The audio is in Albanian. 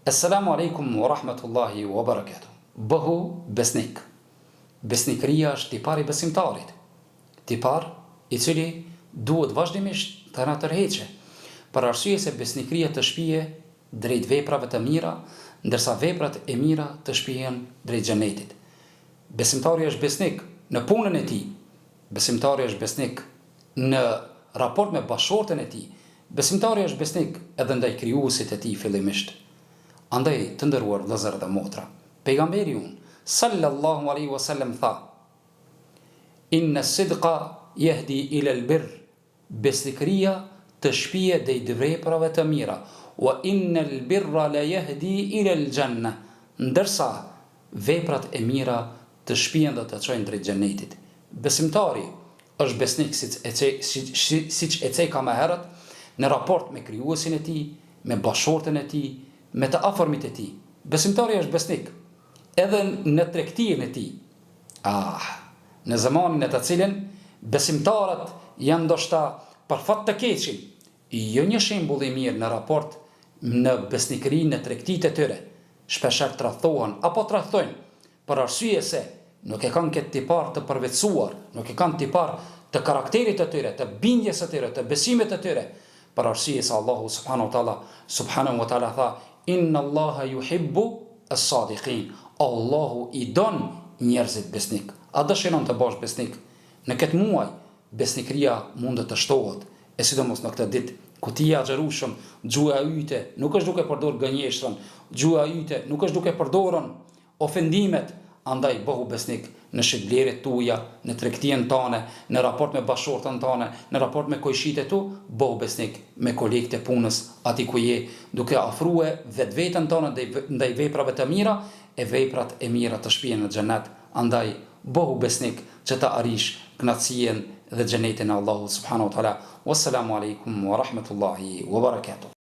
Assalamu alaikum wa rahmatullahi wa barakatuh. Bëhu besnik. Besnikëria është tipar i besimtarit. Tipar i cili duhet vazhdimisht të na tërheqë, për arsye se besnikëria të shpije drejt veprave të mira, ndërsa veprat e mira të shpihen drejt xhenetit. Besimtari është besnik në punën e tij. Besimtari është besnik në raport me bashortën e tij. Besimtari është besnik edhe ndaj krijuesit e tij fillimisht. Andaj të nderuar vëllezër dhe motra, pejgamberi sallallahu alaihi wasallam tha: Inna sidqa yahdi ila al-birr, besnikëria të shpije drejt veprave të mira, wa inna al-birra la yahdi ila al-janna, ndërsa veprat e mira të shpihen dhe të çojnë drejt xhenetit. Besimtari është besnik siç e ceka më herët, në raport me krijuesin e tij, me bashortën e tij, me të afërmit e tij. Besimtari është besnik edhe në tregtinë e tij. Në zamanin e të cilën besimtarët janë ndoshta për fat të keqin, jo një shembull i mirë në raport në besnikëri në tregtitë e tyre. Shpeshherë tradhtohen apo tradhtojnë për arsye se nuk e kanë këtë tipar të përvetësuar, nuk e kanë tipar të karakterit të tyre, të bindjes së tyre, të besimit të tyre, për arsye se Allahu subhanahu wa taala tha: Inna Allaha yuhibbu as-sadiqin. Allahu i don njerëzit besnik. A dëshiron të bash besnik? Në këtë muaj besnikëria mund të shtohet, e sidomos në këtë ditë ku ti ja xherushëm, gjuha yte nuk është duke përdorur gënjeshtrën, gjuha yte nuk është duke përdorur ofendimet, andaj bëhu besnik në shitblerjet tuaja, në tregtinë tënde, në raport me bashortën tënde, në raport me koqshit e tu, bëhu besnik me kolegët e punës aty ku je, duke ofruar vetveten tënde ndaj veprave të mira, e veprat e mira të shpihen në xhenet. Andaj bëhu besnik që të arrish kënaqësinë dhe xhenetin e Allahut subhanahu wa taala. Wassalamu alaikum wa rahmatullahi wa barakatuh.